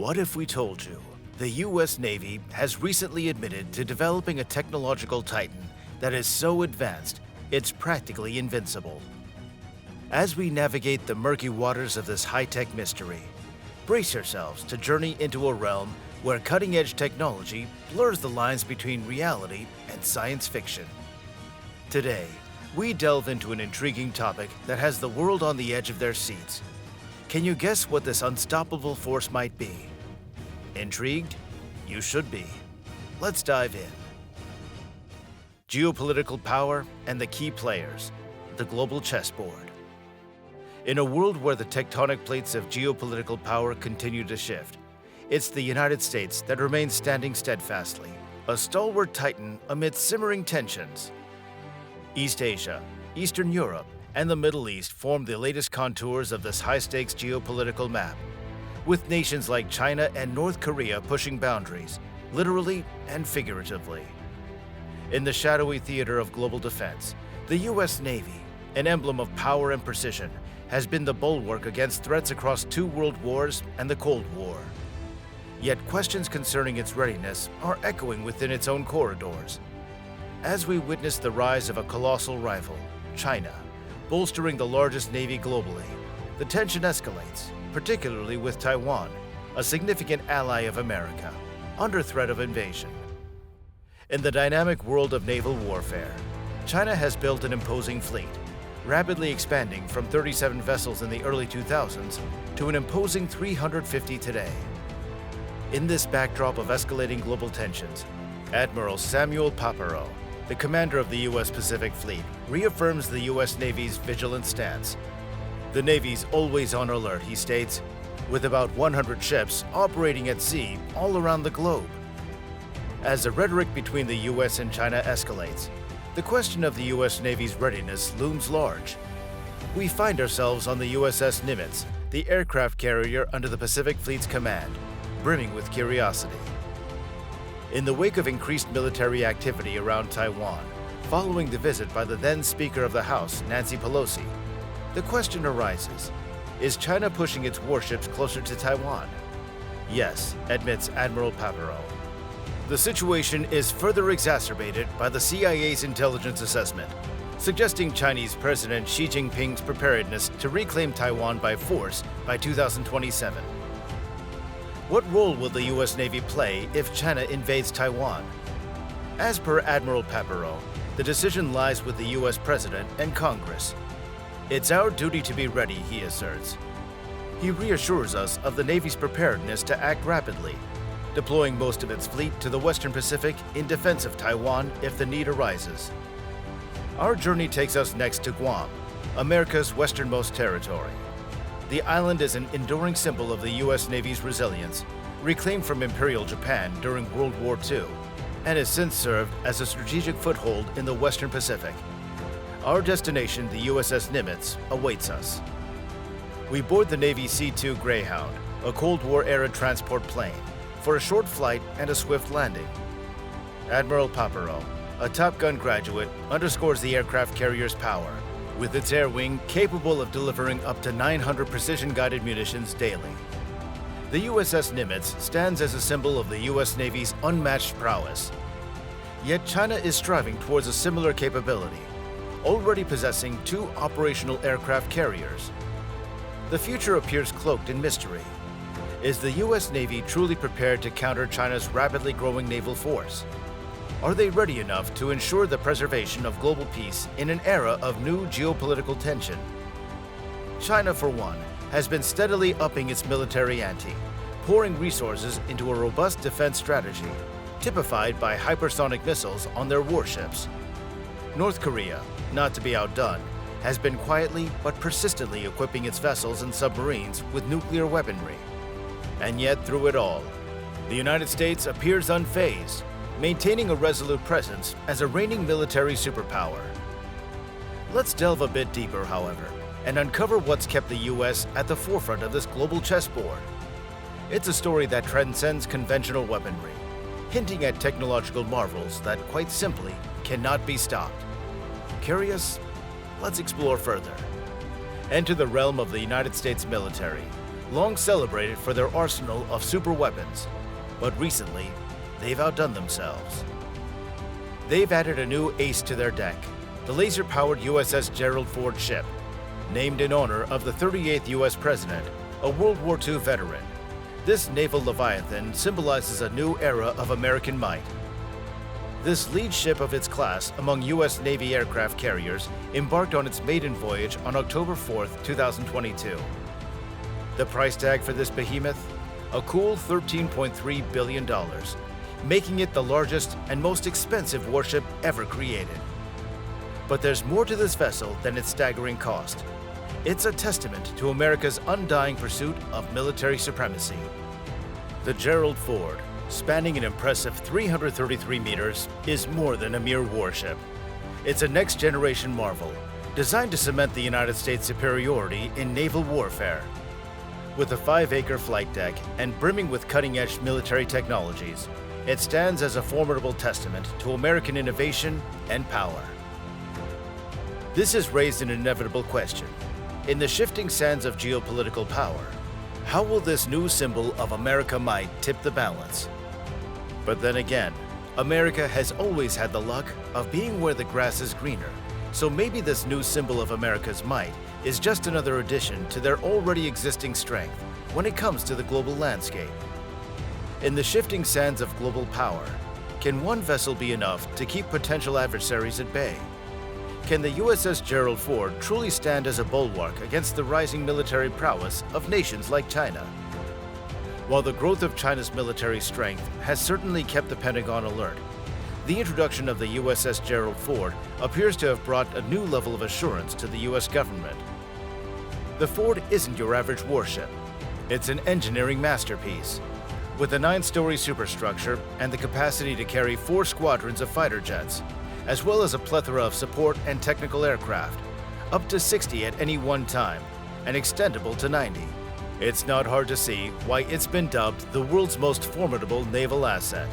What if we told you the US Navy has recently admitted to developing a technological titan that is so advanced, it's practically invincible? As we navigate the murky waters of this high-tech mystery, brace yourselves to journey into a realm where cutting-edge technology blurs the lines between reality and science fiction. Today, we delve into an intriguing topic that has the world on the edge of their seats. Can you guess what this unstoppable force might be? Intrigued? You should be. Let's dive in. Geopolitical power and the key players, the global chessboard. In a world where the tectonic plates of geopolitical power continue to shift, it's the United States that remains standing steadfastly, a stalwart titan amid simmering tensions. East Asia, Eastern Europe, and the Middle East form the latest contours of this high-stakes geopolitical map, with nations like China and North Korea pushing boundaries, literally and figuratively. In the shadowy theater of global defense, the US Navy, an emblem of power and precision, has been the bulwark against threats across 2 world wars and the Cold War. Yet questions concerning its readiness are echoing within its own corridors. As we witness the rise of a colossal rival, China, bolstering the largest navy globally, the tension escalates, particularly with Taiwan, a significant ally of America, under threat of invasion. In the dynamic world of naval warfare, China has built an imposing fleet, rapidly expanding from 37 vessels in the early 2000s to an imposing 350 today. In this backdrop of escalating global tensions, Admiral Samuel Papero, the commander of the U.S. Pacific Fleet, reaffirms the U.S. Navy's vigilant stance. The Navy's always on alert, he states, with about 100 ships operating at sea all around the globe. As the rhetoric between the U.S. and China escalates, the question of the U.S. Navy's readiness looms large. We find ourselves on the USS Nimitz, the aircraft carrier under the Pacific Fleet's command, brimming with curiosity. In the wake of increased military activity around Taiwan, following the visit by the then Speaker of the House, Nancy Pelosi, the question arises, is China pushing its warships closer to Taiwan? Yes, admits Admiral Papero. The situation is further exacerbated by the CIA's intelligence assessment, suggesting Chinese President Xi Jinping's preparedness to reclaim Taiwan by force by 2027. What role will the U.S. Navy play if China invades Taiwan? As per Admiral Papero, the decision lies with the U.S. President and Congress. It's our duty to be ready, he asserts. He reassures us of the Navy's preparedness to act rapidly, deploying most of its fleet to the Western Pacific in defense of Taiwan if the need arises. Our journey takes us next to Guam, America's westernmost territory. The island is an enduring symbol of the U.S. Navy's resilience, reclaimed from Imperial Japan during World War II, and has since served as a strategic foothold in the Western Pacific. Our destination, the USS Nimitz, awaits us. We board the Navy C-2 Greyhound, a Cold War-era transport plane, for a short flight and a swift landing. Admiral Papero, a Top Gun graduate, underscores the aircraft carrier's power, with its air wing capable of delivering up to 900 precision-guided munitions daily. The USS Nimitz stands as a symbol of the U.S. Navy's unmatched prowess. Yet China is striving towards a similar capability, already possessing 2 operational aircraft carriers. The future appears cloaked in mystery. Is the U.S. Navy truly prepared to counter China's rapidly growing naval force? Are they ready enough to ensure the preservation of global peace in an era of new geopolitical tension? China, for one, has been steadily upping its military ante, pouring resources into a robust defense strategy, typified by hypersonic missiles on their warships. North Korea, not to be outdone, has been quietly but persistently equipping its vessels and submarines with nuclear weaponry. And yet, through it all, the United States appears unfazed, maintaining a resolute presence as a reigning military superpower. Let's delve a bit deeper, however, and uncover what's kept the U.S. at the forefront of this global chessboard. It's a story that transcends conventional weaponry, hinting at technological marvels that, quite simply, cannot be stopped. Curious? Let's explore further. Enter the realm of the United States military, long celebrated for their arsenal of super weapons, but recently, they've outdone themselves. They've added a new ace to their deck, the laser-powered USS Gerald Ford ship, named in honor of the 38th U.S. President, a World War II veteran. This naval leviathan symbolizes a new era of American might. This lead ship of its class among U.S. Navy aircraft carriers embarked on its maiden voyage on October 4, 2022. The price tag for this behemoth? A cool $13.3 billion, making it the largest and most expensive warship ever created. But there's more to this vessel than its staggering cost. It's a testament to America's undying pursuit of military supremacy. The Gerald Ford, spanning an impressive 333 meters, is more than a mere warship. It's a next-generation marvel, designed to cement the United States' superiority in naval warfare. With a 5-acre flight deck and brimming with cutting-edge military technologies, it stands as a formidable testament to American innovation and power. This has raised an inevitable question. In the shifting sands of geopolitical power, how will this new symbol of America might tip the balance? But then again, America has always had the luck of being where the grass is greener, so maybe this new symbol of America's might is just another addition to their already existing strength when it comes to the global landscape. In the shifting sands of global power, can one vessel be enough to keep potential adversaries at bay? Can the USS Gerald Ford truly stand as a bulwark against the rising military prowess of nations like China? While the growth of China's military strength has certainly kept the Pentagon alert, the introduction of the USS Gerald Ford appears to have brought a new level of assurance to the U.S. government. The Ford isn't your average warship. It's an engineering masterpiece. With a 9-story superstructure and the capacity to carry 4 squadrons of fighter jets, as well as a plethora of support and technical aircraft, up to 60 at any one time, and extendable to 90. It's not hard to see why it's been dubbed the world's most formidable naval asset.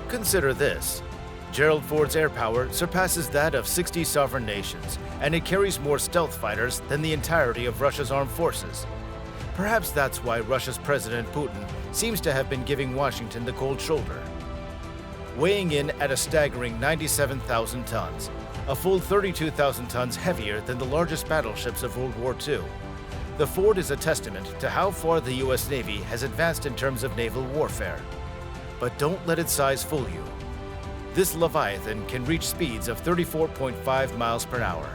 Consider this. Gerald Ford's air power surpasses that of 60 sovereign nations, and it carries more stealth fighters than the entirety of Russia's armed forces. Perhaps that's why Russia's President Putin seems to have been giving Washington the cold shoulder. Weighing in at a staggering 97,000 tons, a full 32,000 tons heavier than the largest battleships of World War II, the Ford is a testament to how far the U.S. Navy has advanced in terms of naval warfare. But don't let its size fool you. This Leviathan can reach speeds of 34.5 miles per hour,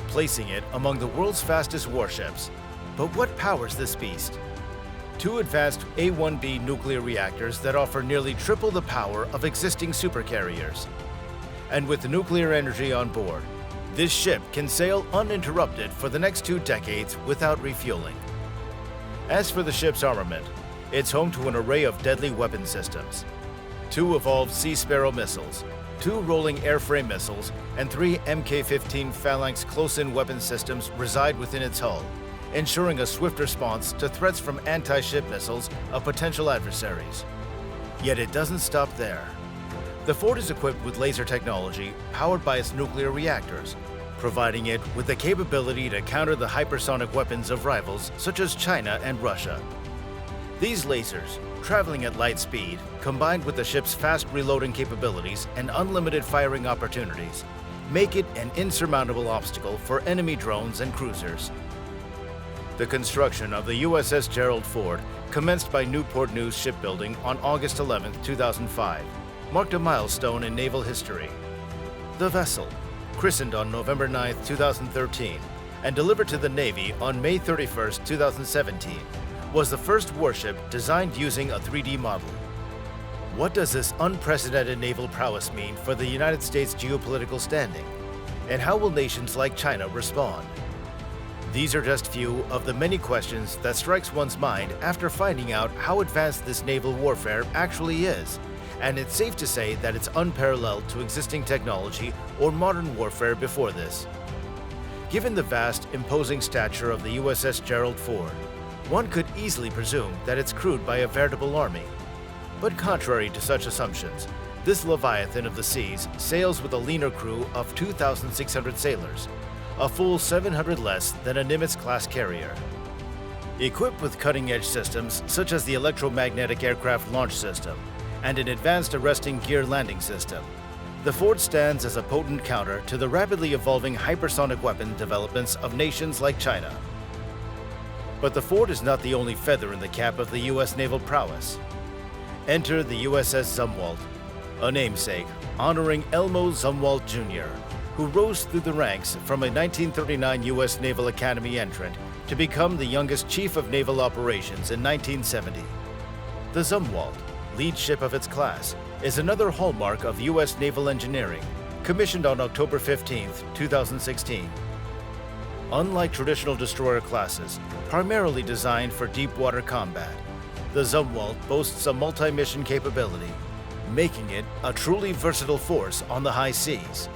placing it among the world's fastest warships. But what powers this beast? 2 advanced A-1B nuclear reactors that offer nearly triple the power of existing supercarriers. And with the nuclear energy on board, this ship can sail uninterrupted for the next 2 decades without refueling. As for the ship's armament, it's home to an array of deadly weapon systems. 2 evolved Sea Sparrow missiles, 2 rolling airframe missiles, and 3 Mk-15 Phalanx close-in weapon systems reside within its hull, ensuring a swift response to threats from anti-ship missiles of potential adversaries. Yet it doesn't stop there. The Ford is equipped with laser technology powered by its nuclear reactors, providing it with the capability to counter the hypersonic weapons of rivals such as China and Russia. These lasers, traveling at light speed, combined with the ship's fast reloading capabilities and unlimited firing opportunities, make it an insurmountable obstacle for enemy drones and cruisers. The construction of the USS Gerald Ford, commenced by Newport News Shipbuilding on August 11, 2005, marked a milestone in naval history. The vessel, christened on November 9, 2013, and delivered to the Navy on May 31, 2017, was the first warship designed using a 3D model. What does this unprecedented naval prowess mean for the United States' geopolitical standing? And how will nations like China respond? These are just few of the many questions that strikes one's mind after finding out how advanced this naval warfare actually is, and it's safe to say that it's unparalleled to existing technology or modern warfare before this. Given the vast, imposing stature of the USS Gerald Ford, one could easily presume that it's crewed by a veritable army. But contrary to such assumptions, this Leviathan of the seas sails with a leaner crew of 2,600 sailors, a full 700 less than a Nimitz-class carrier. Equipped with cutting-edge systems such as the electromagnetic aircraft launch system and an advanced arresting gear landing system, the Ford stands as a potent counter to the rapidly evolving hypersonic weapon developments of nations like China. But the Ford is not the only feather in the cap of the U.S. naval prowess. Enter the USS Zumwalt, a namesake honoring Elmo Zumwalt Jr., who rose through the ranks from a 1939 U.S. Naval Academy entrant to become the youngest Chief of Naval Operations in 1970. The Zumwalt, lead ship of its class, is another hallmark of U.S. naval engineering, commissioned on October 15, 2016. Unlike traditional destroyer classes, primarily designed for deep-water combat, the Zumwalt boasts a multi-mission capability, making it a truly versatile force on the high seas.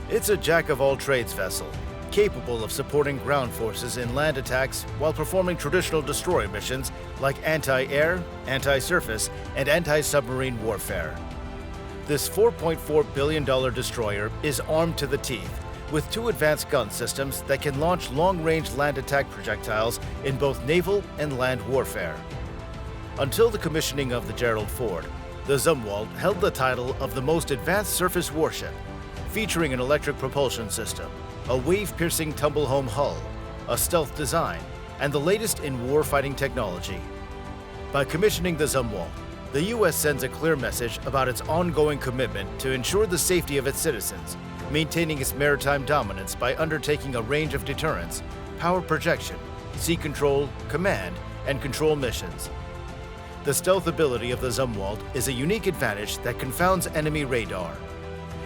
It's a jack-of-all-trades vessel, capable of supporting ground forces in land attacks while performing traditional destroyer missions like anti-air, anti-surface, and anti-submarine warfare. This $4.4 billion destroyer is armed to the teeth with two advanced gun systems that can launch long-range land attack projectiles in both naval and land warfare. Until the commissioning of the Gerald Ford, the Zumwalt held the title of the most advanced surface warship, featuring an electric propulsion system, a wave-piercing tumble-home hull, a stealth design, and the latest in warfighting technology. By commissioning the Zumwalt, the U.S. sends a clear message about its ongoing commitment to ensure the safety of its citizens, maintaining its maritime dominance by undertaking a range of deterrence, power projection, sea control, command, and control missions. The stealth ability of the Zumwalt is a unique advantage that confounds enemy radar.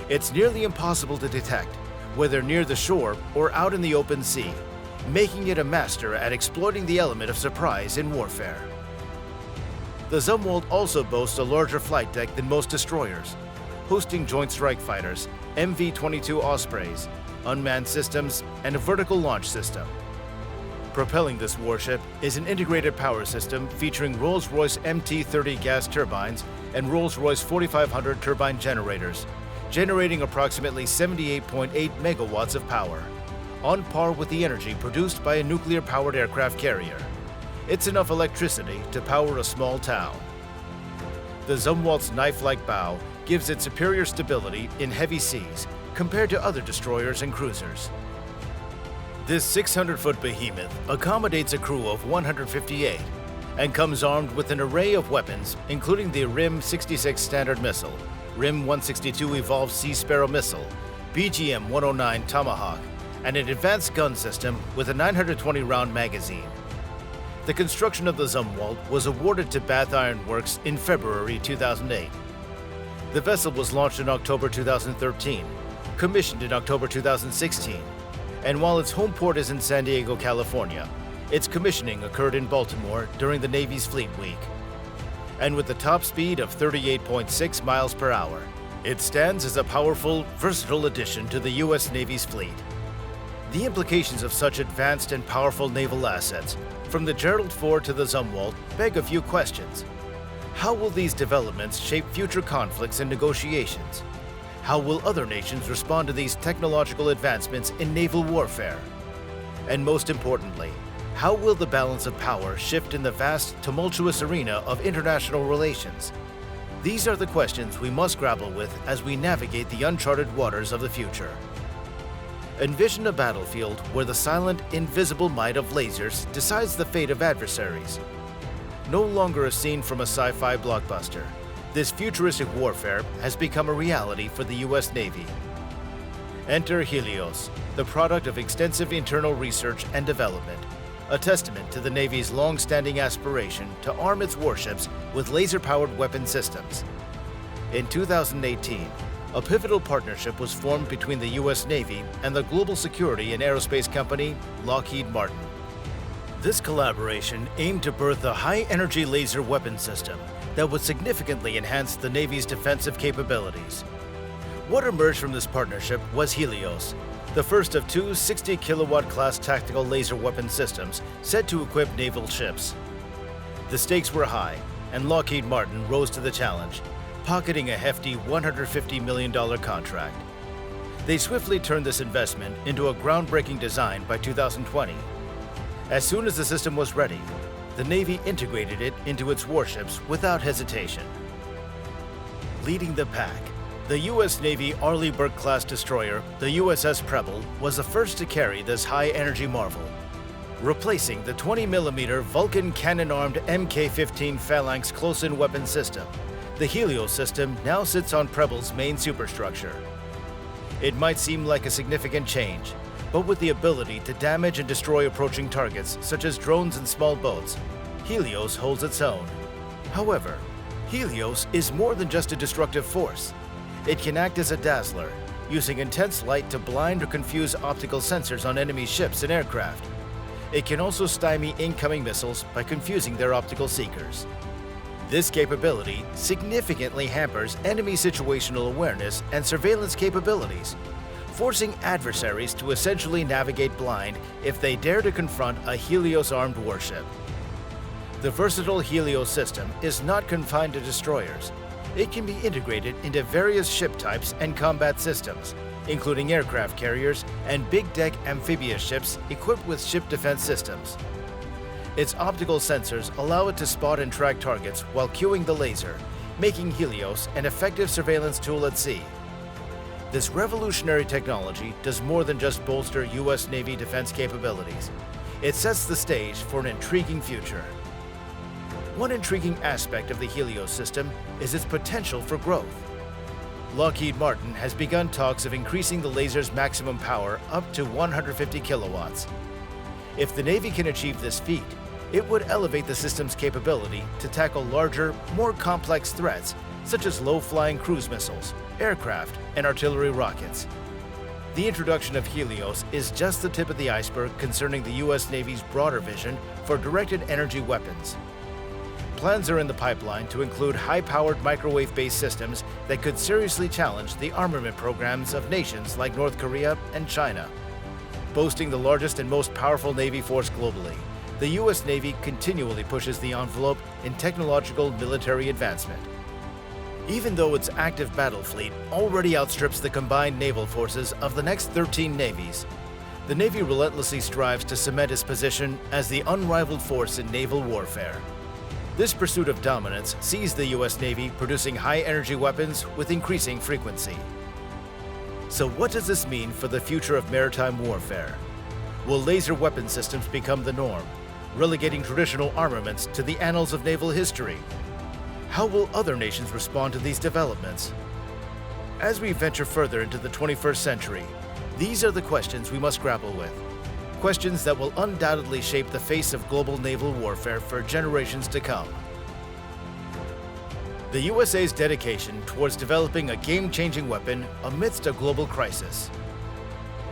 It's nearly impossible to detect, whether near the shore or out in the open sea, making it a master at exploiting the element of surprise in warfare. The Zumwalt also boasts a larger flight deck than most destroyers, hosting Joint Strike Fighters, MV-22 Ospreys, unmanned systems, and a vertical launch system. Propelling this warship is an integrated power system featuring Rolls-Royce MT-30 gas turbines and Rolls-Royce 4500 turbine generators, generating approximately 78.8 megawatts of power, on par with the energy produced by a nuclear-powered aircraft carrier. It's enough electricity to power a small town. The Zumwalt's knife-like bow gives it superior stability in heavy seas compared to other destroyers and cruisers. This 600-foot behemoth accommodates a crew of 158 and comes armed with an array of weapons, including the RIM-66 Standard Missile, RIM-162 Evolved Sea Sparrow Missile, BGM-109 Tomahawk, and an advanced gun system with a 920-round magazine. The construction of the Zumwalt was awarded to Bath Iron Works in February 2008. The vessel was launched in October 2013, commissioned in October 2016, and while its home port is in San Diego, California, its commissioning occurred in Baltimore during the Navy's Fleet Week. And with a top speed of 38.6 miles per hour, it stands as a powerful, versatile addition to the U.S. Navy's fleet. The implications of such advanced and powerful naval assets, from the Gerald Ford to the Zumwalt, beg a few questions. How will these developments shape future conflicts and negotiations? How will other nations respond to these technological advancements in naval warfare? And most importantly, how will the balance of power shift in the vast, tumultuous arena of international relations? These are the questions we must grapple with as we navigate the uncharted waters of the future. Envision a battlefield where the silent, invisible might of lasers decides the fate of adversaries. No longer a scene from a sci-fi blockbuster, this futuristic warfare has become a reality for the U.S. Navy. Enter Helios, the product of extensive internal research and development, a testament to the Navy's long-standing aspiration to arm its warships with laser-powered weapon systems. In 2018, a pivotal partnership was formed between the U.S. Navy and the global security and aerospace company Lockheed Martin. This collaboration aimed to birth a high-energy laser weapon system that would significantly enhance the Navy's defensive capabilities. What emerged from this partnership was Helios, the first of two 60-kilowatt class tactical laser weapon systems set to equip naval ships. The stakes were high, and Lockheed Martin rose to the challenge, pocketing a hefty $150 million contract. They swiftly turned this investment into a groundbreaking design by 2020. As soon as the system was ready, the Navy integrated it into its warships without hesitation. Leading the pack, the U.S. Navy Arleigh Burke-class destroyer, the USS Preble, was the first to carry this high-energy marvel. Replacing the 20mm Vulcan cannon-armed Mk-15 Phalanx close-in weapon system, the Helios system now sits on Preble's main superstructure. It might seem like a significant change, but with the ability to damage and destroy approaching targets such as drones and small boats, Helios holds its own. However, Helios is more than just a destructive force. It can act as a dazzler, using intense light to blind or confuse optical sensors on enemy ships and aircraft. It can also stymie incoming missiles by confusing their optical seekers. This capability significantly hampers enemy situational awareness and surveillance capabilities, forcing adversaries to essentially navigate blind if they dare to confront a Helios-armed warship. The versatile Helios system is not confined to destroyers. It can be integrated into various ship types and combat systems, including aircraft carriers and big-deck amphibious ships equipped with ship defense systems. Its optical sensors allow it to spot and track targets while cueing the laser, making Helios an effective surveillance tool at sea. This revolutionary technology does more than just bolster U.S. Navy defense capabilities. It sets the stage for an intriguing future. One intriguing aspect of the Helios system is its potential for growth. Lockheed Martin has begun talks of increasing the laser's maximum power up to 150 kilowatts. If the Navy can achieve this feat, it would elevate the system's capability to tackle larger, more complex threats such as low-flying cruise missiles, aircraft, and artillery rockets. The introduction of Helios is just the tip of the iceberg concerning the U.S. Navy's broader vision for directed energy weapons. Plans are in the pipeline to include high-powered microwave-based systems that could seriously challenge the armament programs of nations like North Korea and China. Boasting the largest and most powerful Navy force globally, the U.S. Navy continually pushes the envelope in technological military advancement. Even though its active battle fleet already outstrips the combined naval forces of the next 13 navies, the Navy relentlessly strives to cement its position as the unrivaled force in naval warfare. This pursuit of dominance sees the U.S. Navy producing high-energy weapons with increasing frequency. So what does this mean for the future of maritime warfare? Will laser weapon systems become the norm, relegating traditional armaments to the annals of naval history? How will other nations respond to these developments? As we venture further into the 21st century, these are the questions we must grapple with. Questions that will undoubtedly shape the face of global naval warfare for generations to come. The USA's dedication towards developing a game-changing weapon amidst a global crisis.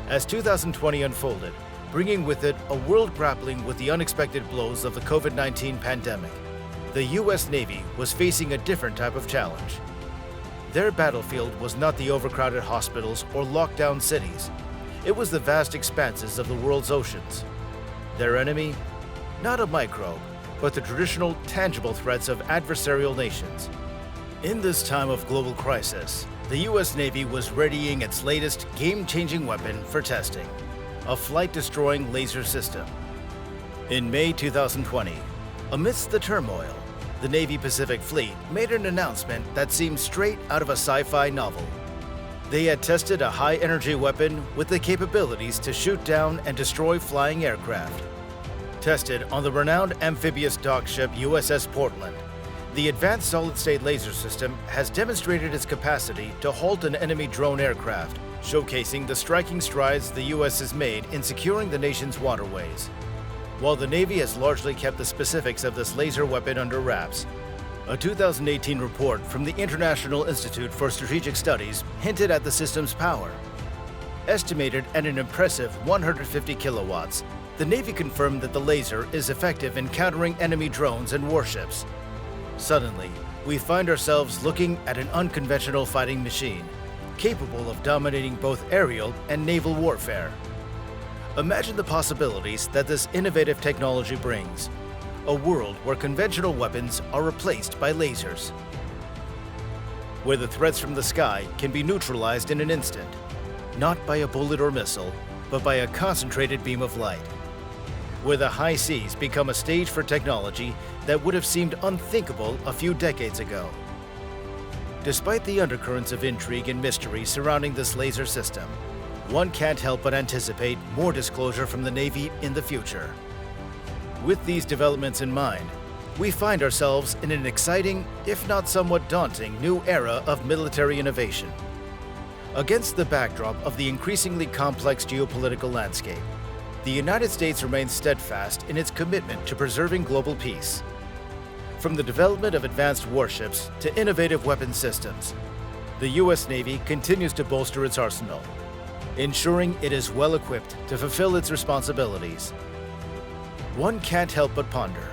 As 2020 unfolded, bringing with it a world grappling with the unexpected blows of the COVID-19 pandemic, the U.S. Navy was facing a different type of challenge. Their battlefield was not the overcrowded hospitals or locked-down cities. It was the vast expanses of the world's oceans. Their enemy? Not a microbe, but the traditional, tangible threats of adversarial nations. In this time of global crisis, the U.S. Navy was readying its latest game-changing weapon for testing, a flight-destroying laser system. In May 2020, amidst the turmoil, the Navy Pacific Fleet made an announcement that seemed straight out of a sci-fi novel. They had tested a high-energy weapon with the capabilities to shoot down and destroy flying aircraft. Tested on the renowned amphibious dock ship USS Portland, the advanced solid-state laser system has demonstrated its capacity to halt an enemy drone aircraft, showcasing the striking strides the U.S. has made in securing the nation's waterways. While the Navy has largely kept the specifics of this laser weapon under wraps, a 2018 report from the International Institute for Strategic Studies hinted at the system's power. Estimated at an impressive 150 kilowatts, the Navy confirmed that the laser is effective in countering enemy drones and warships. Suddenly, we find ourselves looking at an unconventional fighting machine, capable of dominating both aerial and naval warfare. Imagine the possibilities that this innovative technology brings. A world where conventional weapons are replaced by lasers. Where the threats from the sky can be neutralized in an instant, not by a bullet or missile, but by a concentrated beam of light. where the high seas become a stage for technology that would have seemed unthinkable a few decades ago. Despite the undercurrents of intrigue and mystery surrounding this laser system, one can't help but anticipate more disclosure from the Navy in the future. With these developments in mind, we find ourselves in an exciting, if not somewhat daunting, new era of military innovation. Against the backdrop of the increasingly complex geopolitical landscape, the United States remains steadfast in its commitment to preserving global peace. From the development of advanced warships to innovative weapon systems, the U.S. Navy continues to bolster its arsenal, ensuring it is well equipped to fulfill its responsibilities. One can't help but ponder,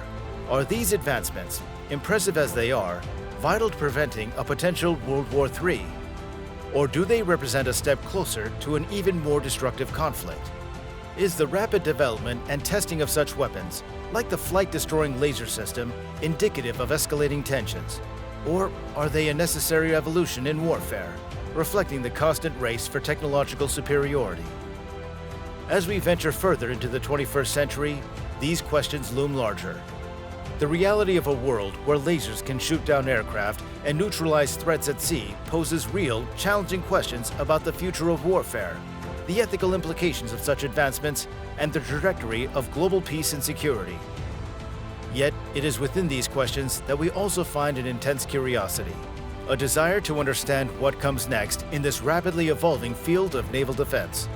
are these advancements, impressive as they are, vital to preventing a potential World War III? Or do they represent a step closer to an even more destructive conflict? Is the rapid development and testing of such weapons, like the flight-destroying laser system, indicative of escalating tensions? Or are they a necessary evolution in warfare, reflecting the constant race for technological superiority? As we venture further into the 21st century, these questions loom larger. The reality of a world where lasers can shoot down aircraft and neutralize threats at sea poses real, challenging questions about the future of warfare, the ethical implications of such advancements, and the trajectory of global peace and security. Yet, it is within these questions that we also find an intense curiosity, a desire to understand what comes next in this rapidly evolving field of naval defense.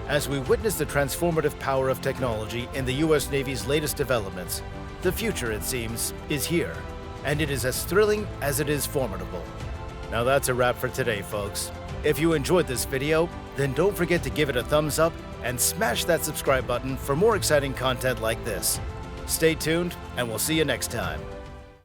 As we witness the transformative power of technology in the U.S. Navy's latest developments, the future, it seems, is here, and it is as thrilling as it is formidable. Now that's a wrap for today, folks. If you enjoyed this video, then don't forget to give it a thumbs up and smash that subscribe button for more exciting content like this. Stay tuned, and we'll see you next time.